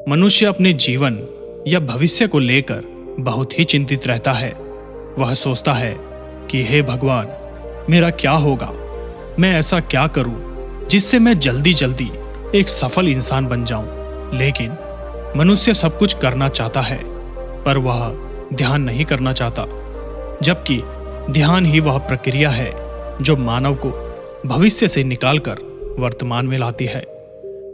मनुष्य अपने जीवन या भविष्य को लेकर बहुत ही चिंतित रहता है। वह सोचता है कि हे भगवान, मेरा क्या होगा, मैं ऐसा क्या करूं जिससे मैं जल्दी जल्दी एक सफल इंसान बन जाऊं। लेकिन मनुष्य सब कुछ करना चाहता है, पर वह ध्यान नहीं करना चाहता, जबकि ध्यान ही वह प्रक्रिया है जो मानव को भविष्य से निकालकर वर्तमान में लाती है।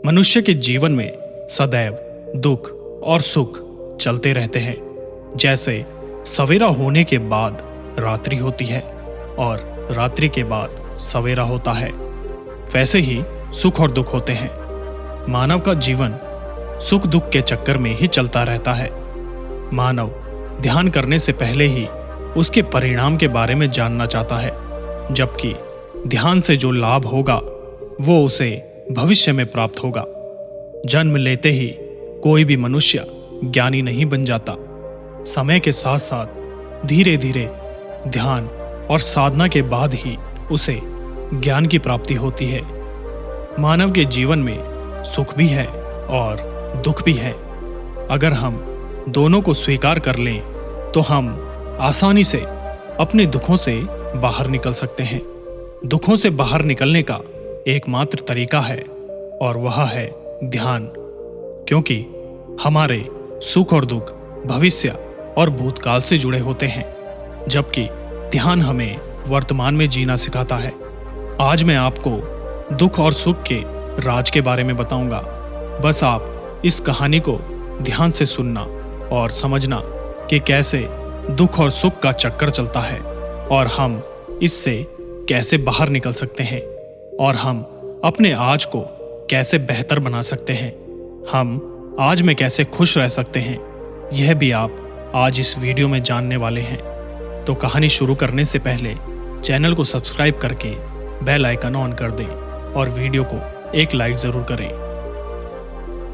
मनुष्य के जीवन में सदैव दुख और सुख चलते रहते हैं। जैसे सवेरा होने के बाद रात्रि होती है और रात्रि के बाद सवेरा होता है, वैसे ही सुख और दुख होते हैं। मानव का जीवन सुख दुख के चक्कर में ही चलता रहता है। मानव ध्यान करने से पहले ही उसके परिणाम के बारे में जानना चाहता है, जबकि ध्यान से जो लाभ होगा वो उसे भविष्य में प्राप्त होगा। जन्म लेते ही कोई भी मनुष्य ज्ञानी नहीं बन जाता। समय के साथ साथ धीरे धीरे ध्यान और साधना के बाद ही उसे ज्ञान की प्राप्ति होती है। मानव के जीवन में सुख भी है और दुख भी है। अगर हम दोनों को स्वीकार कर लें तो हम आसानी से अपने दुखों से बाहर निकल सकते हैं। दुखों से बाहर निकलने का एकमात्र तरीका है और वह है ध्यान, क्योंकि हमारे सुख और दुख भविष्य और भूतकाल से जुड़े होते हैं, जबकि ध्यान हमें वर्तमान में जीना सिखाता है। आज मैं आपको दुख और सुख के राज के बारे में बताऊंगा। बस आप इस कहानी को ध्यान से सुनना और समझना कि कैसे दुख और सुख का चक्कर चलता है और हम इससे कैसे बाहर निकल सकते हैं और हम अपने आज को कैसे बेहतर बना सकते हैं। हम आज में कैसे खुश रह सकते हैं, यह भी आप आज इस वीडियो में जानने वाले हैं। तो कहानी शुरू करने से पहले चैनल को सब्सक्राइब करके बेल आइकन ऑन कर दें और वीडियो को एक लाइक जरूर करें।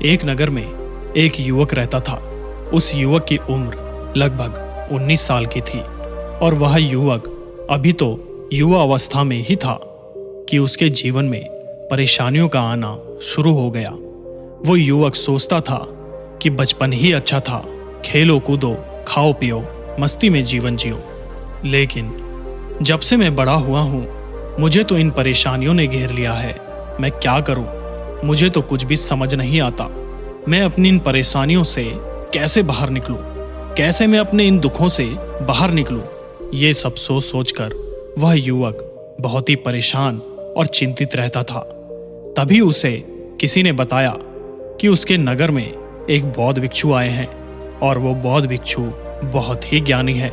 एक नगर में एक युवक रहता था। उस युवक की उम्र लगभग 19 साल की थी और वह युवक अभी तो युवा अवस्था में ही था कि उसके जीवन में परेशानियों का आना शुरू हो गया। वो युवक सोचता था कि बचपन ही अच्छा था, खेलो कूदो, खाओ पियो, मस्ती में जीवन जियो। लेकिन जब से मैं बड़ा हुआ हूँ, मुझे तो इन परेशानियों ने घेर लिया है। मैं क्या करूँ, मुझे तो कुछ भी समझ नहीं आता। मैं अपनी इन परेशानियों से कैसे बाहर निकलूं, कैसे मैं अपने इन दुखों से बाहर निकलूं। ये सब सोच सोचकर वह युवक बहुत ही परेशान और चिंतित रहता था। तभी उसे किसी ने बताया कि उसके नगर में एक बौद्ध भिक्षु आए हैं और वो बौद्ध भिक्षु बहुत ही ज्ञानी है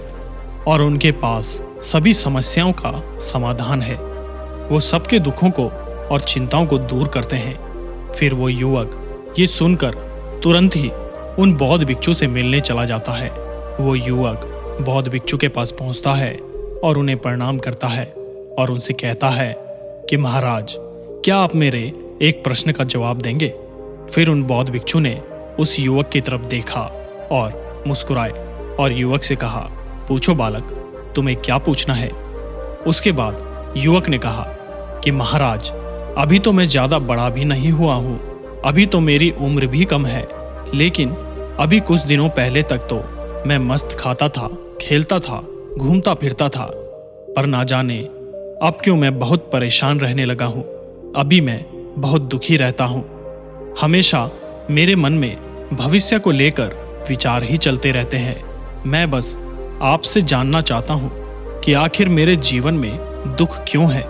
और उनके पास सभी समस्याओं का समाधान है। वो सबके दुखों को और चिंताओं को दूर करते हैं। फिर वो युवक ये सुनकर तुरंत ही उन बौद्ध भिक्षु से मिलने चला जाता है। वो युवक बौद्ध भिक्षु के पास पहुंचता है और उन्हें प्रणाम करता है और उनसे कहता है कि महाराज, क्या आप मेरे एक प्रश्न का जवाब देंगे। फिर उन बौद्ध भिक्षु ने उस युवक की तरफ देखा और मुस्कुराए और युवक से कहा, पूछो बालक, तुम्हें क्या पूछना है। उसके बाद युवक ने कहा कि महाराज, अभी तो मैं ज्यादा बड़ा भी नहीं हुआ हूँ, अभी तो मेरी उम्र भी कम है, लेकिन अभी कुछ दिनों पहले तक तो मैं मस्त खाता था, खेलता था, घूमता फिरता था, पर ना जाने अब क्यों मैं बहुत परेशान रहने लगा हूँ। अभी मैं बहुत दुखी रहता हूँ। हमेशा मेरे मन में भविष्य को लेकर विचार ही चलते रहते हैं। मैं बस आपसे जानना चाहता हूँ कि आखिर मेरे जीवन में दुख क्यों है,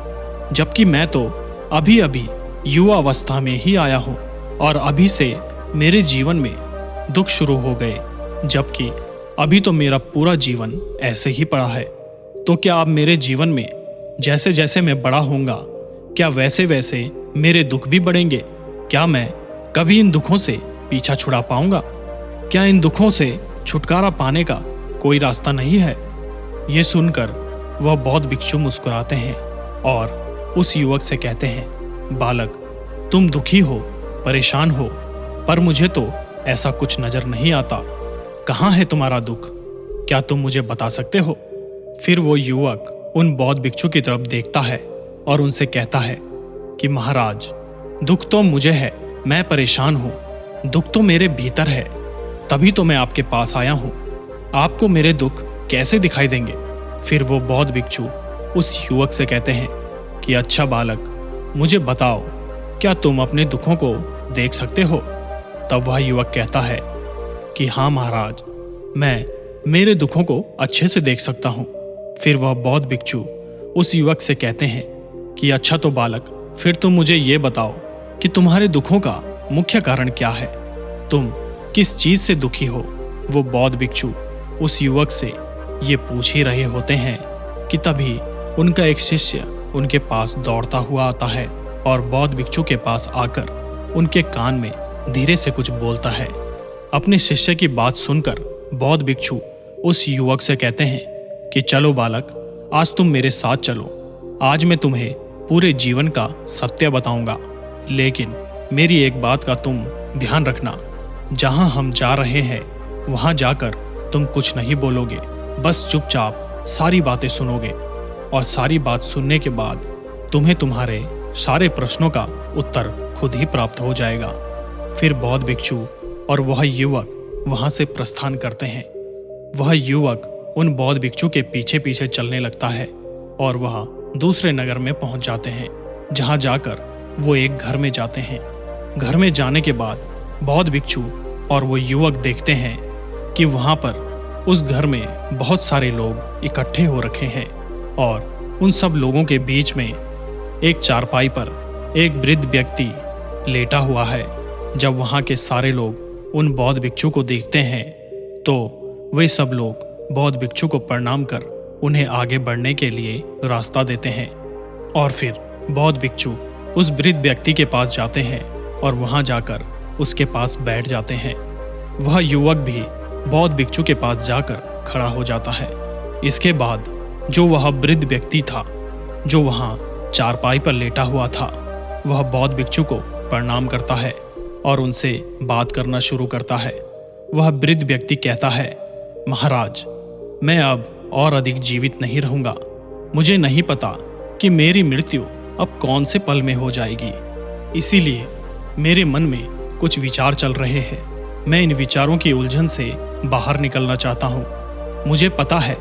जबकि मैं तो अभी अभी युवा अवस्था में ही आया हूँ और अभी से मेरे जीवन में दुख शुरू हो गए, जबकि अभी तो मेरा पूरा जीवन ऐसे ही पड़ा है। तो क्या अब मेरे जीवन में जैसे जैसे मैं बड़ा होऊंगा, क्या वैसे वैसे मेरे दुख भी बढ़ेंगे। क्या मैं कभी इन दुखों से पीछा छुड़ा पाऊंगा। क्या इन दुखों से छुटकारा पाने का कोई रास्ता नहीं है। ये सुनकर वह बौद्ध भिक्षु मुस्कुराते हैं और उस युवक से कहते हैं, बालक, तुम दुखी हो, परेशान हो, पर मुझे तो ऐसा कुछ नजर नहीं आता। कहाँ है तुम्हारा दुख, क्या तुम मुझे बता सकते हो। फिर वो युवक उन बौद्ध भिक्षु की तरफ देखता है और उनसे कहता है कि महाराज, दुख तो मुझे है, मैं परेशान हूँ, दुख तो मेरे भीतर है, तभी तो मैं आपके पास आया हूँ। आपको मेरे दुख कैसे दिखाई देंगे? फिर वो बौद्ध भिक्षु उस युवक से कहते हैं कि अच्छा बालक, मुझे बताओ, क्या तुम अपने दुखों को देख सकते हो? तब वह युवक कहता है कि हाँ महाराज, मैं मेरे दुखों को अच्छे से देख सकता हूँ। फिर वह बौद्ध भिक्षु उस युवक से कहते हैं कि अच्छा तो बालक, फिर तुम मुझे ये बताओ कि तुम्हारे दुखों का मुख्य कारण क्या है? तुम किस चीज से दुखी हो? वो बौद्ध भिक्षु उस युवक से ये पूछ ही रहे होते हैं कि तभी उनका एक शिष्य उनके पास दौड़ता हुआ आता है और बौद्ध भिक्षु के पास आकर उनके कान में धीरे से कुछ बोलता है। अपने शिष्य की बात सुनकर बौद्ध भिक्षु उस युवक से कहते हैं कि चलो बालक, आज तुम मेरे साथ चलो। आज मैं तुम्हें पूरे जीवन का सत्य बताऊंगा, लेकिन मेरी एक बात का तुम ध्यान रखना। जहां हम जा रहे हैं वहां जाकर तुम कुछ नहीं बोलोगे, बस चुपचाप सारी बातें सुनोगे और सारी बात सुनने के बाद तुम्हें तुम्हारे सारे प्रश्नों का उत्तर खुद ही प्राप्त हो जाएगा। फिर बौद्ध भिक्षु और वह युवक वहां से प्रस्थान करते हैं। वह युवक उन बौद्ध भिक्षु के पीछे पीछे चलने लगता है और वह दूसरे नगर में पहुंच जाते हैं, जहां जाकर वो एक घर में जाते हैं। घर में जाने के बाद बौद्ध भिक्षु और वो युवक देखते हैं कि वहां पर उस घर में बहुत सारे लोग इकट्ठे हो रखे हैं और उन सब लोगों के बीच में एक चारपाई पर एक वृद्ध व्यक्ति लेटा हुआ है। जब वहां के सारे लोग उन बौद्ध भिक्षु को देखते हैं तो वे सब लोग बौद्ध भिक्षु को प्रणाम कर उन्हें आगे बढ़ने के लिए रास्ता देते हैं और फिर बौद्ध भिक्षु उस वृद्ध व्यक्ति के पास जाते हैं और वहां जाकर उसके पास बैठ जाते हैं। वह युवक भी बौद्ध भिक्षु के पास जाकर खड़ा हो जाता है। इसके बाद जो वह वृद्ध व्यक्ति था जो वहां चारपाई पर लेटा हुआ था, वह बौद्ध भिक्षु को प्रणाम करता है और उनसे बात करना शुरू करता है। वह वृद्ध व्यक्ति कहता है, महाराज, मैं अब और अधिक जीवित नहीं रहूंगा। मुझे नहीं पता कि मेरी मृत्यु अब कौन से पल में हो जाएगी, इसीलिए मेरे मन में कुछ विचार चल रहे हैं। मैं इन विचारों की उलझन से बाहर निकलना चाहता हूँ। मुझे पता है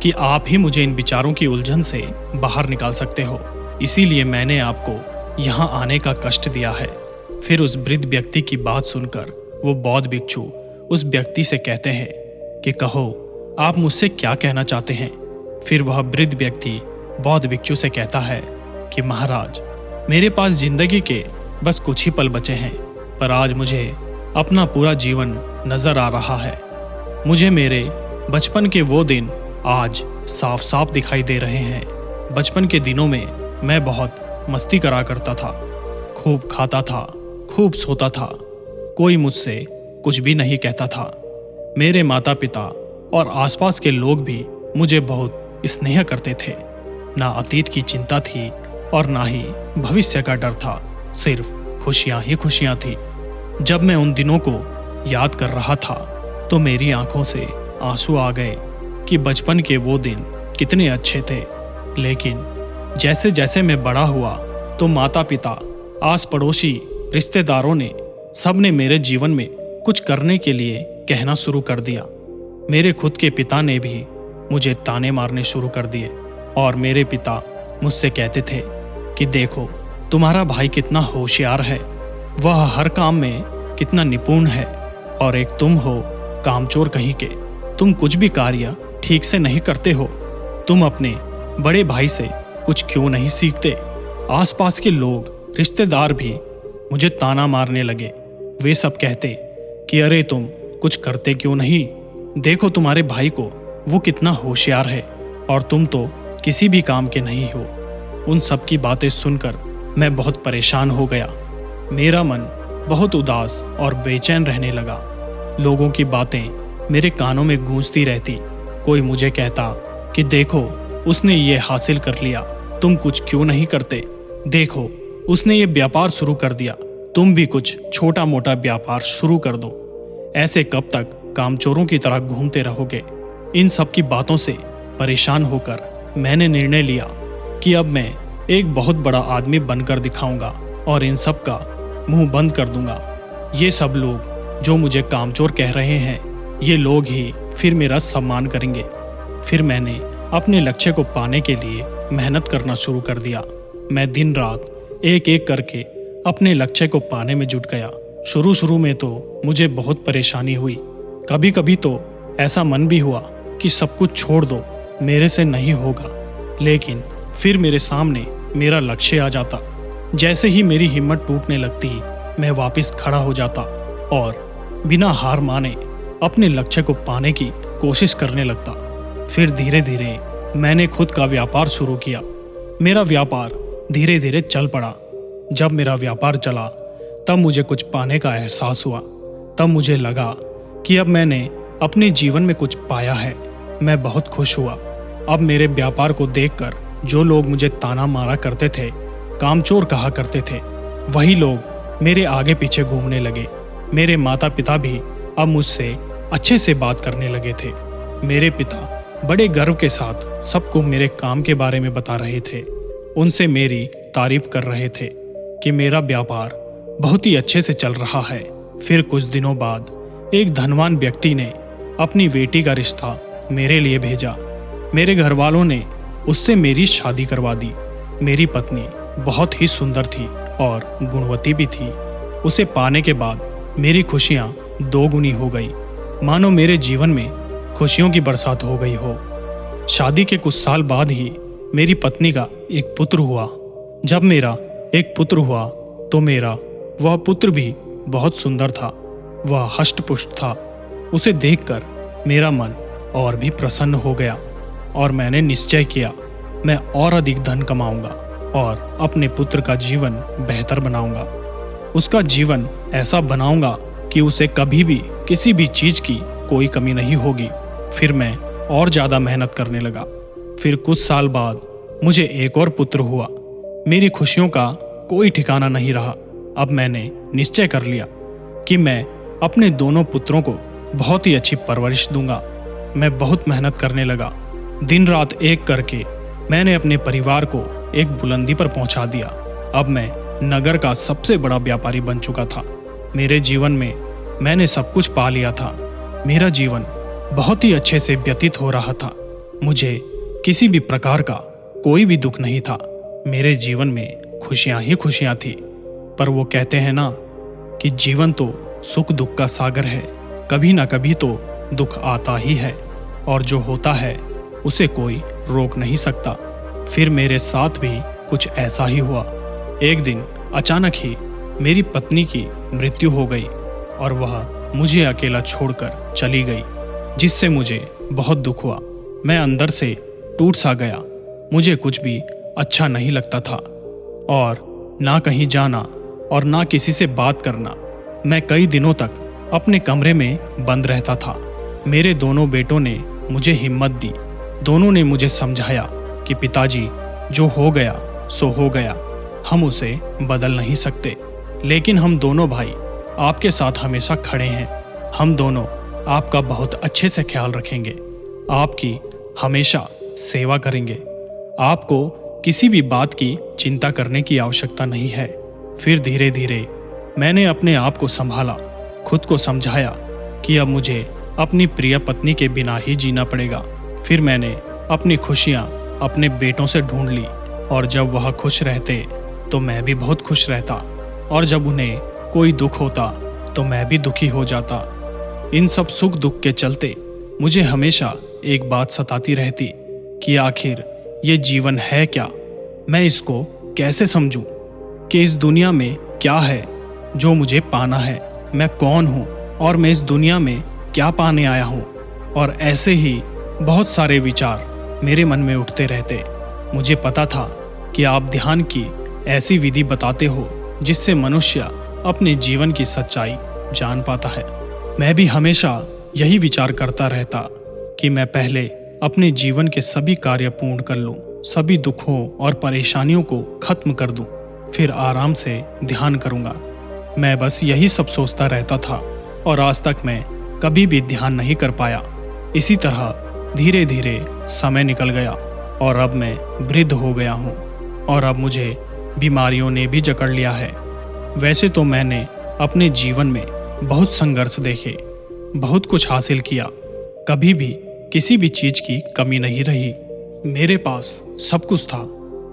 कि आप ही मुझे इन विचारों की उलझन से बाहर निकाल सकते हो, इसीलिए मैंने आपको यहाँ आने का कष्ट दिया है। फिर उस वृद्ध व्यक्ति की बात सुनकर वो बौद्ध भिक्षु उस व्यक्ति से कहते हैं कि कहो, आप मुझसे क्या कहना चाहते हैं? फिर वह वृद्ध व्यक्ति बौद्ध भिक्षु से कहता है कि महाराज, मेरे पास जिंदगी के बस कुछ ही पल बचे हैं, पर आज मुझे अपना पूरा जीवन नजर आ रहा है। मुझे मेरे बचपन के वो दिन आज साफ साफ दिखाई दे रहे हैं। बचपन के दिनों में मैं बहुत मस्ती करा करता था, खूब खाता था, खूब सोता था, कोई मुझसे कुछ भी नहीं कहता था। मेरे माता पिता और आसपास के लोग भी मुझे बहुत स्नेह करते थे। ना अतीत की चिंता थी और ना ही भविष्य का डर था, सिर्फ खुशियां ही खुशियां थी। जब मैं उन दिनों को याद कर रहा था तो मेरी आंखों से आंसू आ गए कि बचपन के वो दिन कितने अच्छे थे। लेकिन जैसे जैसे मैं बड़ा हुआ तो माता पिता, आस पड़ोसी, रिश्तेदारों ने सबने मेरे जीवन में कुछ करने के लिए कहना शुरू कर दिया। मेरे खुद के पिता ने भी मुझे ताने मारने शुरू कर दिए और मेरे पिता मुझसे कहते थे कि देखो, तुम्हारा भाई कितना होशियार है, वह हर काम में कितना निपुण है, और एक तुम हो कामचोर कहीं के, तुम कुछ भी कार्य ठीक से नहीं करते हो। तुम अपने बड़े भाई से कुछ क्यों नहीं सीखते? आसपास के लोग, रिश्तेदार भी मुझे ताना मारने लगे। वे सब कहते कि अरे तुम कुछ करते क्यों नहीं? देखो तुम्हारे भाई को, वो कितना होशियार है और तुम तो किसी भी काम के नहीं हो। उन सब की बातें सुनकर मैं बहुत परेशान हो गया। मेरा मन बहुत उदास और बेचैन रहने लगा। लोगों की बातें मेरे कानों में गूंजती रहती। कोई मुझे कहता कि देखो, उसने ये हासिल कर लिया, तुम कुछ क्यों नहीं करते? देखो, उसने ये व्यापार शुरू कर दिया, तुम भी कुछ छोटा मोटा व्यापार शुरू कर दो। ऐसे कब तक कामचोरों की तरह घूमते रहोगे? इन सब की बातों से परेशान होकर मैंने निर्णय लिया कि अब मैं एक बहुत बड़ा आदमी बनकर दिखाऊंगा और इन सब का मुंह बंद कर दूंगा। ये सब लोग जो मुझे कामचोर कह रहे हैं, ये लोग ही फिर मेरा सम्मान करेंगे। फिर मैंने अपने लक्ष्य को पाने के लिए मेहनत करना शुरू कर दिया। मैं दिन रात एक एक करके अपने लक्ष्य को पाने में जुट गया। शुरू में तो मुझे बहुत परेशानी हुई। कभी कभी तो ऐसा मन भी हुआ कि सब कुछ छोड़ दो, मेरे से नहीं होगा। लेकिन फिर मेरे सामने मेरा लक्ष्य आ जाता। जैसे ही मेरी हिम्मत टूटने लगती, मैं वापस खड़ा हो जाता और बिना हार माने अपने लक्ष्य को पाने की कोशिश करने लगता। फिर धीरे धीरे मैंने खुद का व्यापार शुरू किया। मेरा व्यापार धीरे धीरे चल पड़ा। जब मेरा व्यापार चला तब मुझे कुछ पाने का एहसास हुआ। तब मुझे लगा कि अब मैंने अपने जीवन में कुछ पाया है। मैं बहुत खुश हुआ। अब मेरे व्यापार को देखकर जो लोग मुझे ताना मारा करते थे, कामचोर कहा करते थे, वही लोग मेरे आगे पीछे घूमने लगे। मेरे माता पिता भी अब मुझसे अच्छे से बात करने लगे थे। मेरे पिता बड़े गर्व के साथ सबको मेरे काम के बारे में बता रहे थे। उनसे मेरी तारीफ कर रहे थे कि मेरा व्यापार बहुत ही अच्छे से चल रहा है। फिर कुछ दिनों बाद एक धनवान व्यक्ति ने अपनी बेटी का रिश्ता मेरे लिए भेजा। मेरे घर वालों ने उससे मेरी शादी करवा दी। मेरी पत्नी बहुत ही सुंदर थी और गुणवती भी थी। उसे पाने के बाद मेरी खुशियाँ दोगुनी हो गई, मानो मेरे जीवन में खुशियों की बरसात हो गई हो। शादी के कुछ साल बाद ही मेरी पत्नी का एक पुत्र हुआ। जब मेरा एक पुत्र हुआ तो मेरा वह पुत्र भी बहुत सुंदर था। वह हष्ट-पुष्ट था। उसे देखकर मेरा मन और भी प्रसन्न हो गया और मैंने निश्चय किया मैं और अधिक धन कमाऊंगा और अपने पुत्र का जीवन बेहतर बनाऊंगा। उसका जीवन ऐसा बनाऊंगा कि उसे कभी भी किसी भी चीज की कोई कमी नहीं होगी। फिर मैं और ज्यादा मेहनत करने लगा। फिर कुछ साल बाद मुझे एक और पुत्र हुआ। मेरी खुशियों का कोई ठिकाना नहीं रहा। अब मैंने निश्चय कर लिया कि मैं अपने दोनों पुत्रों को बहुत ही अच्छी परवरिश दूंगा। मैं बहुत मेहनत करने लगा। दिन रात एक करके मैंने अपने परिवार को एक बुलंदी पर पहुंचा दिया। अब मैं नगर का सबसे बड़ा व्यापारी बन चुका था। मेरे जीवन में मैंने सब कुछ पा लिया था। मेरा जीवन बहुत ही अच्छे से व्यतीत हो रहा था। मुझे किसी भी प्रकार का कोई भी दुख नहीं था। मेरे जीवन में खुशियां ही खुशियां थी। पर वो कहते हैं ना कि जीवन तो सुख दुख का सागर है। कभी ना कभी तो दुख आता ही है और जो होता है उसे कोई रोक नहीं सकता। फिर मेरे साथ भी कुछ ऐसा ही हुआ। एक दिन अचानक ही मेरी पत्नी की मृत्यु हो गई और वह मुझे अकेला छोड़कर चली गई, जिससे मुझे बहुत दुख हुआ। मैं अंदर से टूट सा गया। मुझे कुछ भी अच्छा नहीं लगता था और ना कहीं जाना और ना किसी से बात करना। मैं कई दिनों तक अपने कमरे में बंद रहता था। मेरे दोनों बेटों ने मुझे हिम्मत दी। दोनों ने मुझे समझाया कि पिताजी, जो हो गया सो हो गया, हम उसे बदल नहीं सकते, लेकिन हम दोनों भाई आपके साथ हमेशा खड़े हैं। हम दोनों आपका बहुत अच्छे से ख्याल रखेंगे, आपकी हमेशा सेवा करेंगे। आपको किसी भी बात की चिंता करने की आवश्यकता नहीं है। फिर धीरे धीरे मैंने अपने आप को संभाला, खुद को समझाया कि अब मुझे अपनी प्रिय पत्नी के बिना ही जीना पड़ेगा। फिर मैंने अपनी खुशियाँ अपने बेटों से ढूंढ ली और जब वह खुश रहते तो मैं भी बहुत खुश रहता और जब उन्हें कोई दुख होता तो मैं भी दुखी हो जाता। इन सब सुख दुख के चलते मुझे हमेशा एक बात सताती रहती कि आखिर ये जीवन है क्या? मैं इसको कैसे समझूं कि इस दुनिया में क्या है जो मुझे पाना है? मैं कौन हूँ और मैं इस दुनिया में क्या पाने आया हूँ? और ऐसे ही बहुत सारे विचार मेरे मन में उठते रहते। मुझे पता था कि आप ध्यान की ऐसी विधि बताते हो जिससे मनुष्य अपने जीवन की सच्चाई जान पाता है। मैं भी हमेशा यही विचार करता रहता कि मैं पहले अपने जीवन के सभी कार्य पूर्ण कर लूं, सभी दुखों और परेशानियों को खत्म कर दूं, फिर आराम से ध्यान करूंगा। मैं बस यही सब सोचता रहता था और आज तक मैं कभी भी ध्यान नहीं कर पाया। इसी तरह धीरे धीरे समय निकल गया और अब मैं वृद्ध हो गया हूँ और अब मुझे बीमारियों ने भी जकड़ लिया है। वैसे तो मैंने अपने जीवन में बहुत संघर्ष देखे, बहुत कुछ हासिल किया, कभी भी किसी भी चीज की कमी नहीं रही। मेरे पास सब कुछ था,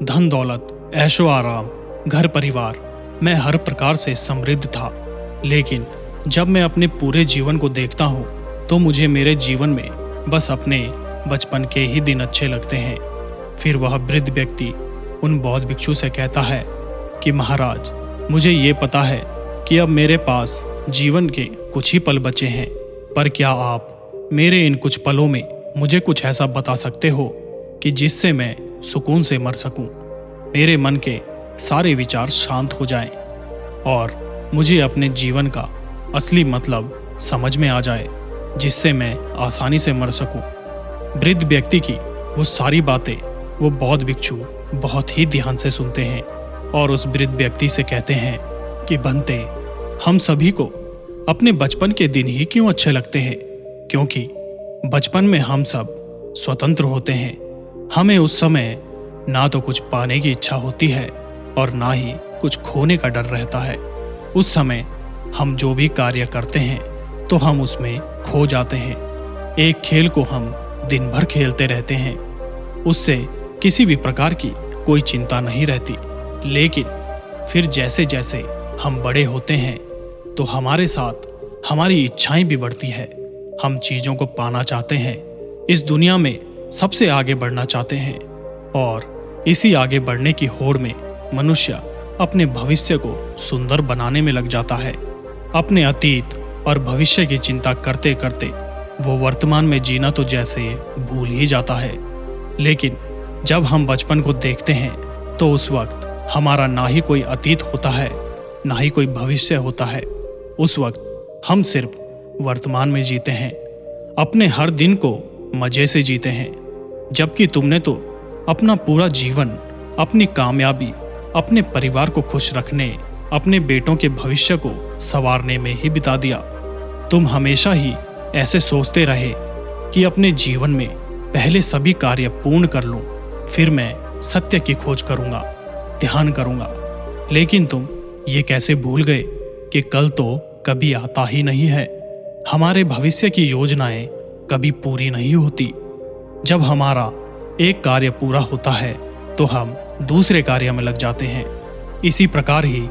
धन दौलत, ऐशो आराम, घर परिवार, मैं हर प्रकार से समृद्ध था। लेकिन जब मैं अपने पूरे जीवन को देखता हूँ तो मुझे मेरे जीवन में बस अपने बचपन के ही दिन अच्छे लगते हैं। फिर वह वृद्ध व्यक्ति उन बौद्ध भिक्षु से कहता है कि महाराज, मुझे ये पता है कि अब मेरे पास जीवन के कुछ ही पल बचे हैं, पर क्या आप मेरे इन कुछ पलों में मुझे कुछ ऐसा बता सकते हो कि जिससे मैं सुकून से मर सकूं, मेरे मन के सारे विचार शांत हो जाएं और मुझे अपने जीवन का असली मतलब समझ में आ जाए, जिससे मैं आसानी से मर सकूं। वृद्ध व्यक्ति की वो सारी बातें वो बौद्ध भिक्षु बहुत ही ध्यान से सुनते हैं और उस वृद्ध व्यक्ति से कहते हैं कि बनते, हम सभी को अपने बचपन के दिन ही क्यों अच्छे लगते हैं, क्योंकि बचपन में हम सब स्वतंत्र होते हैं। हमें उस समय ना तो कुछ पाने की इच्छा होती है और ना ही कुछ खोने का डर रहता है। उस समय हम जो भी कार्य करते हैं तो हम उसमें खो जाते हैं। एक खेल को हम दिन भर खेलते रहते हैं, उससे किसी भी प्रकार की कोई चिंता नहीं रहती। लेकिन फिर जैसे जैसे हम बड़े होते हैं तो हमारे साथ हमारी इच्छाएं भी बढ़ती है। हम चीज़ों को पाना चाहते हैं, इस दुनिया में सबसे आगे बढ़ना चाहते हैं और इसी आगे बढ़ने की होड़ में मनुष्य अपने भविष्य को सुंदर बनाने में लग जाता है। अपने अतीत और भविष्य की चिंता करते करते वो वर्तमान में जीना तो जैसे भूल ही जाता है। लेकिन जब हम बचपन को देखते हैं तो उस वक्त हमारा ना ही कोई अतीत होता है, ना ही कोई भविष्य होता है। उस वक्त हम सिर्फ वर्तमान में जीते हैं, अपने हर दिन को मजे से जीते हैं। जबकि तुमने तो अपना पूरा जीवन अपनी कामयाबी, अपने परिवार को खुश रखने, अपने बेटों के भविष्य को संवारने में ही बिता दिया। तुम हमेशा ही ऐसे सोचते रहे कि अपने जीवन में पहले सभी कार्य पूर्ण कर लूं, फिर मैं सत्य की खोज करूंगा, ध्यान करूंगा। लेकिन तुम ये कैसे भूल गए कि कल तो कभी आता ही नहीं है। हमारे भविष्य की योजनाएं कभी पूरी नहीं होती। जब हमारा एक कार्य पूरा होता है तो हम दूसरे कार्य में लग जाते हैं। इसी प्रकार ही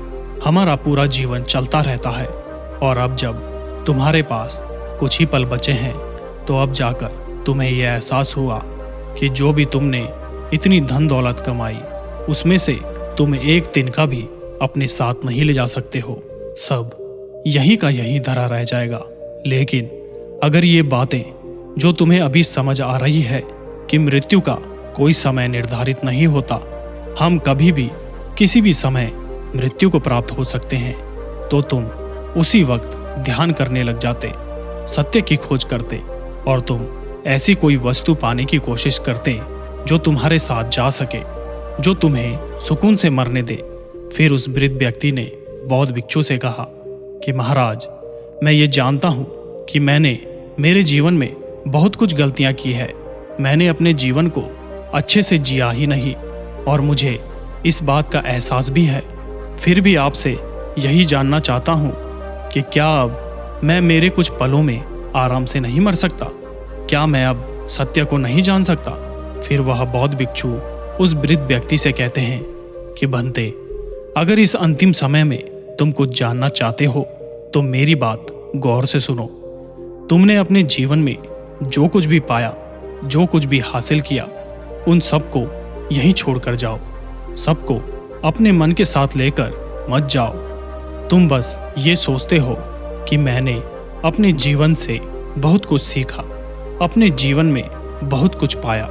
हमारा पूरा जीवन चलता रहता है। और अब जब तुम्हारे पास कुछ ही पल बचे हैं तो अब जाकर तुम्हें यह एहसास हुआ कि जो भी तुमने इतनी धन दौलत कमाई, उसमें से तुम एक दिन का भी अपने साथ नहीं ले जा सकते हो। सब यहीं का यहीं धरा रह जाएगा। लेकिन अगर ये बातें जो तुम्हें अभी समझ आ रही है कि मृत्यु का कोई समय निर्धारित नहीं होता, हम कभी भी किसी भी समय मृत्यु को प्राप्त हो सकते हैं, तो तुम उसी वक्त ध्यान करने लग जाते, सत्य की खोज करते और तुम ऐसी कोई वस्तु पाने की कोशिश करते जो तुम्हारे साथ जा सके, जो तुम्हें सुकून से मरने दे। फिर उस वृद्ध व्यक्ति ने बौद्ध भिक्षु से कहा कि महाराज, मैं ये जानता हूँ कि मैंने मेरे जीवन में बहुत कुछ गलतियाँ की है। मैंने अपने जीवन को अच्छे से जिया ही नहीं और मुझे इस बात का एहसास भी है। फिर भी आपसे यही जानना चाहता हूँ कि क्या अब मैं मेरे कुछ पलों में आराम से नहीं मर सकता? क्या मैं अब सत्य को नहीं जान सकता? फिर वह बौद्ध भिक्षु उस वृद्ध व्यक्ति से कहते हैं कि बनते, अगर इस अंतिम समय में तुम कुछ जानना चाहते हो तो मेरी बात गौर से सुनो। तुमने अपने जीवन में जो कुछ भी पाया, जो कुछ भी हासिल किया, उन सबको यहीं छोड़कर जाओ। सबको अपने मन के साथ लेकर मत जाओ। तुम बस ये सोचते हो कि मैंने अपने जीवन से बहुत कुछ सीखा, अपने जीवन में बहुत कुछ पाया,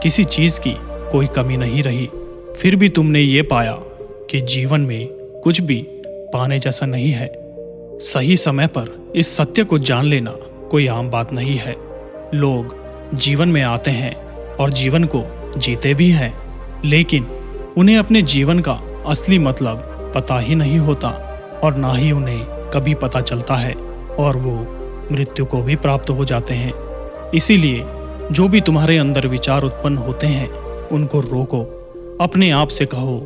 किसी चीज की कोई कमी नहीं रही। फिर भी तुमने ये पाया कि जीवन में कुछ भी पाने जैसा नहीं है। सही समय पर इस सत्य को जान लेना कोई आम बात नहीं है। लोग जीवन में आते हैं और जीवन को जीते भी हैं, लेकिन उन्हें अपने जीवन का असली मतलब पता ही नहीं होता और ना ही उन्हें कभी पता चलता है और वो मृत्यु को भी प्राप्त हो जाते हैं। इसीलिए जो भी तुम्हारे अंदर विचार उत्पन्न होते हैं उनको रोको। अपने आप से कहो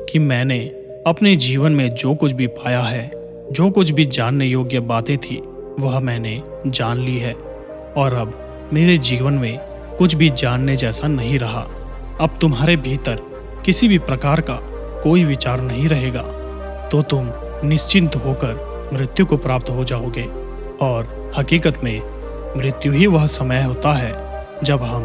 कि मैंने अपने जीवन में जो कुछ भी पाया है जो कुछ भी जानने योग्य बातें थी वह मैंने जान ली है, और अब मेरे जीवन में कुछ भी जानने जैसा नहीं रहा। अब तुम्हारे भीतर किसी भी प्रकार का कोई विचार नहीं रहेगा, तो तुम निश्चिंत होकर मृत्यु को प्राप्त हो जाओगे। और हकीकत में मृत्यु ही वह समय होता है जब हम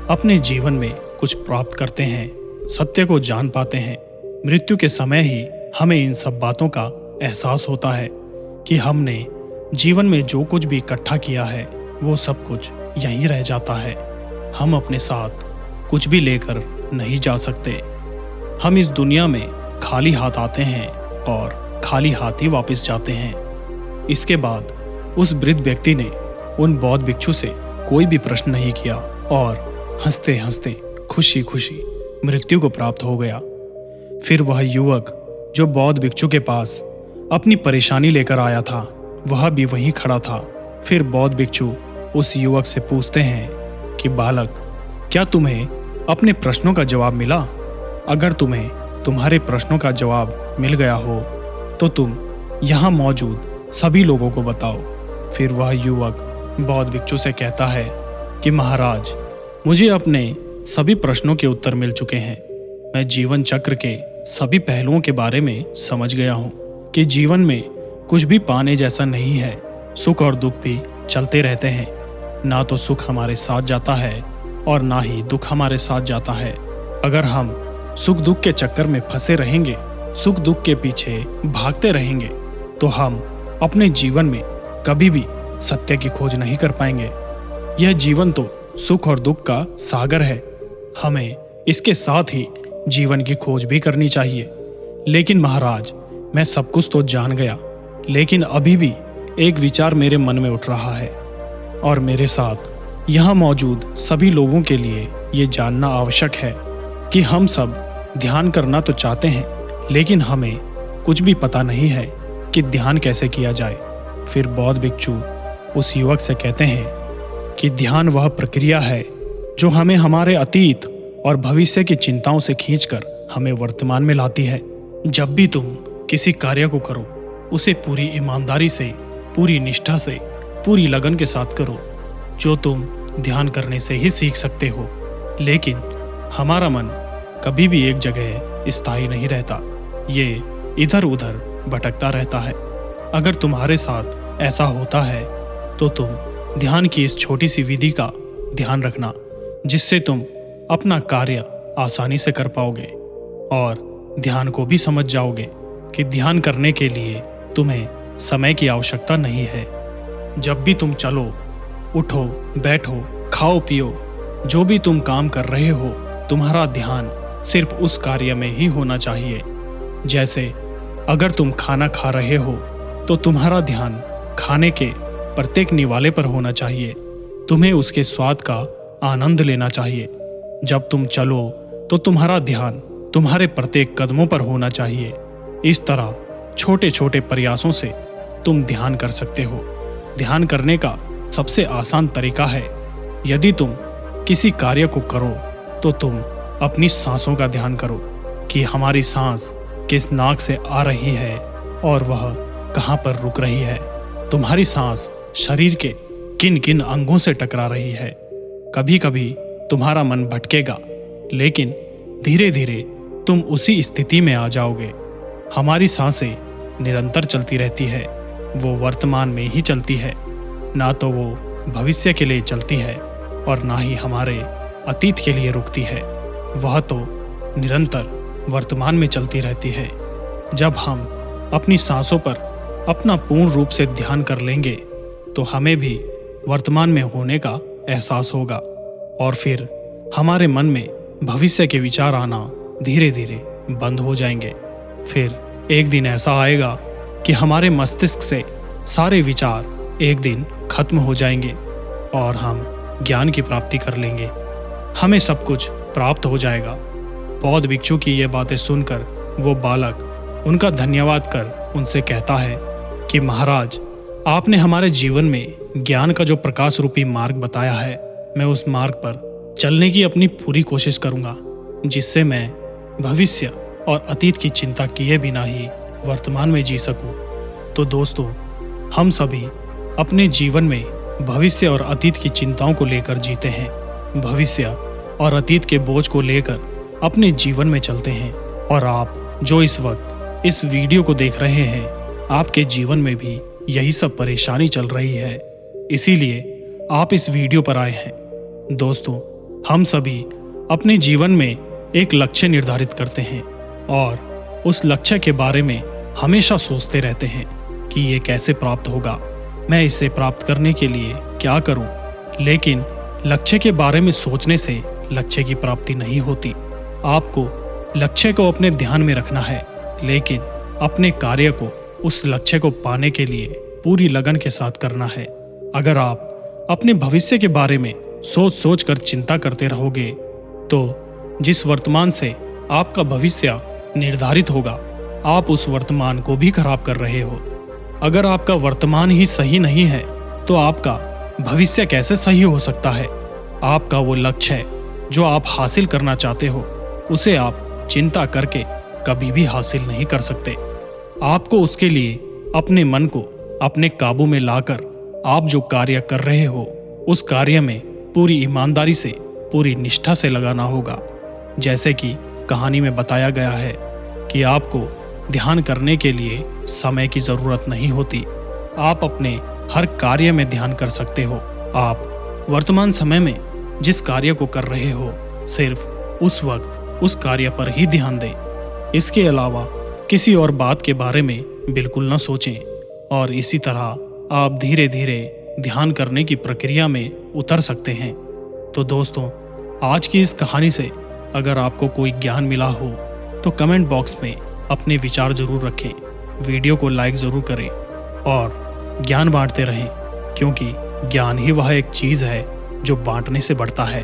अपने जीवन में कुछ प्राप्त करते हैं, सत्य को जान पाते हैं। मृत्यु के समय ही हमें इन सब बातों का एहसास होता है कि हमने जीवन में जो कुछ भी इकट्ठा किया है वो सब कुछ यहीं रह जाता है। हम अपने साथ कुछ भी लेकर नहीं जा सकते। हम इस दुनिया में खाली हाथ आते हैं और खाली हाथ ही वापस जाते हैं। इसके बाद उस वृद्ध व्यक्ति ने उन बौद्ध भिक्षु से कोई भी प्रश्न नहीं किया और हंसते हंसते खुशी खुशी मृत्यु को प्राप्त हो गया। फिर वह युवक जो बौद्ध भिक्षु के पास अपनी परेशानी लेकर आया था वह भी वहीं खड़ा था। फिर बौद्ध भिक्षु उस युवक से पूछते हैं कि बालक, क्या तुम्हें अपने प्रश्नों का जवाब मिला? अगर तुम्हें तुम्हारे प्रश्नों का जवाब मिल गया हो तो तुम यहाँ मौजूद सभी लोगों को बताओ। फिर वह युवक बौद्ध भिक्षु से कहता है कि महाराज, मुझे अपने सभी प्रश्नों के उत्तर मिल चुके हैं। मैं जीवन चक्र के सभी पहलुओं के बारे में समझ गया हूँ कि जीवन में कुछ भी पाने जैसा नहीं है। सुख और दुख भी चलते रहते हैं। ना तो सुख हमारे साथ जाता है और ना ही दुख हमारे साथ जाता है। अगर हम सुख दुख के चक्कर में फंसे रहेंगे, सुख दुख के पीछे भागते रहेंगे, तो हम अपने जीवन में कभी भी सत्य की खोज नहीं कर पाएंगे। यह जीवन तो सुख और दुख का सागर है। हमें इसके साथ ही जीवन की खोज भी करनी चाहिए। लेकिन महाराज, मैं सब कुछ तो जान गया, लेकिन अभी भी एक विचार मेरे मन में उठ रहा है और मेरे साथ यहाँ मौजूद सभी लोगों के लिए ये जानना आवश्यक है कि हम सब ध्यान करना तो चाहते हैं, लेकिन हमें कुछ भी पता नहीं है कि ध्यान कैसे किया जाए। फिर बौद्ध भिक्षु उस युवक से कहते हैं कि ध्यान वह प्रक्रिया है जो हमें हमारे अतीत और भविष्य की चिंताओं से खींचकर हमें वर्तमान में लाती है। जब भी तुम किसी कार्य को करो, उसे पूरी ईमानदारी से, पूरी निष्ठा से, पूरी लगन के साथ करो, जो तुम ध्यान करने से ही सीख सकते हो। लेकिन हमारा मन कभी भी एक जगह स्थायी नहीं रहता, ये इधर उधर भटकता रहता है। अगर तुम्हारे साथ ऐसा होता है तो तुम ध्यान की इस छोटी सी विधि का ध्यान रखना, जिससे तुम अपना कार्य आसानी से कर पाओगे और ध्यान को भी समझ जाओगे कि ध्यान करने के लिए तुम्हें समय की आवश्यकता नहीं है। जब भी तुम चलो, उठो, बैठो, खाओ, पियो, जो भी तुम काम कर रहे हो, तुम्हारा ध्यान सिर्फ उस कार्य में ही होना चाहिए। जैसे अगर तुम खाना खा रहे हो तो तुम्हारा ध्यान खाने के प्रत्येक निवाले पर होना चाहिए। तुम्हें उसके स्वाद का आनंद लेना चाहिए। जब तुम चलो तो तुम्हारा ध्यान तुम्हारे प्रत्येक कदमों पर होना चाहिए। इस तरह छोटे छोटे प्रयासों से तुम ध्यान कर सकते हो। ध्यान करने का सबसे आसान तरीका है, यदि तुम किसी कार्य को करो तो तुम अपनी सांसों का ध्यान करो कि हमारी सांस किस नाक से आ रही है और वह कहाँ पर रुक रही है। तुम्हारी सांस शरीर के किन किन अंगों से टकरा रही है। कभी कभी तुम्हारा मन भटकेगा, लेकिन धीरे धीरे तुम उसी स्थिति में आ जाओगे। हमारी सांसें निरंतर चलती रहती है। वो वर्तमान में ही चलती है, ना तो वो भविष्य के लिए चलती है और ना ही हमारे अतीत के लिए रुकती है। वह तो निरंतर वर्तमान में चलती रहती है। जब हम अपनी सांसों पर अपना पूर्ण रूप से ध्यान कर लेंगे तो हमें भी वर्तमान में होने का एहसास होगा और फिर हमारे मन में भविष्य के विचार आना धीरे धीरे बंद हो जाएंगे। फिर एक दिन ऐसा आएगा कि हमारे मस्तिष्क से सारे विचार एक दिन खत्म हो जाएंगे और हम ज्ञान की प्राप्ति कर लेंगे। हमें सब कुछ प्राप्त हो जाएगा। बौद्ध भिक्षु की ये बातें सुनकर वो बालक उनका धन्यवाद कर उनसे कहता है कि महाराज, आपने हमारे जीवन में ज्ञान का जो प्रकाश रूपी मार्ग बताया है, मैं उस मार्ग पर चलने की अपनी पूरी कोशिश करूंगा, जिससे मैं भविष्य और अतीत की चिंता किए बिना ही वर्तमान में जी सकूं। तो दोस्तों, हम सभी अपने जीवन में भविष्य और अतीत की चिंताओं को लेकर जीते हैं। भविष्य और अतीत के बोझ को लेकर अपने जीवन में चलते हैं। और आप जो इस वक्त इस वीडियो को देख रहे हैं, आपके जीवन में भी यही सब परेशानी चल रही है, इसीलिए आप इस वीडियो पर आए हैं। दोस्तों, हम सभी अपने जीवन में एक लक्ष्य निर्धारित करते हैं और उस लक्ष्य के बारे में हमेशा सोचते रहते हैं कि ये कैसे प्राप्त होगा, मैं इसे प्राप्त करने के लिए क्या करूं। लेकिन लक्ष्य के बारे में सोचने से लक्ष्य की प्राप्ति नहीं होती। आपको लक्ष्य को अपने ध्यान में रखना है, लेकिन अपने कार्य को उस लक्ष्य को पाने के लिए पूरी लगन के साथ करना है। अगर आप अपने भविष्य के बारे में सोच सोच कर चिंता करते रहोगे, तो जिस वर्तमान से आपका भविष्य निर्धारित होगा, आप उस वर्तमान को भी खराब कर रहे हो। अगर आपका वर्तमान ही सही नहीं है, तो आपका भविष्य कैसे सही हो सकता है। आपका वो लक्ष्य है जो आप हासिल करना चाहते हो, उसे आप चिंता करके कभी भी हासिल नहीं कर सकते। आपको उसके लिए अपने मन को अपने काबू में लाकर आप जो कार्य कर रहे हो, उस कार्य में पूरी ईमानदारी से, पूरी निष्ठा से लगाना होगा। जैसे कि कहानी में बताया गया है कि आपको ध्यान करने के लिए समय की ज़रूरत नहीं होती। आप अपने हर कार्य में ध्यान कर सकते हो। आप वर्तमान समय में जिस कार्य को कर रहे हो, सिर्फ उस वक्त उस कार्य पर ही ध्यान दें। इसके अलावा किसी और बात के बारे में बिल्कुल न सोचें। और इसी तरह आप धीरे धीरे ध्यान करने की प्रक्रिया में उतर सकते हैं। तो दोस्तों, आज की इस कहानी से अगर आपको कोई ज्ञान मिला हो, तो कमेंट बॉक्स में अपने विचार जरूर रखें। वीडियो को लाइक ज़रूर करें और ज्ञान बांटते रहें, क्योंकि ज्ञान ही वह एक चीज़ है जो बांटने से बढ़ता है।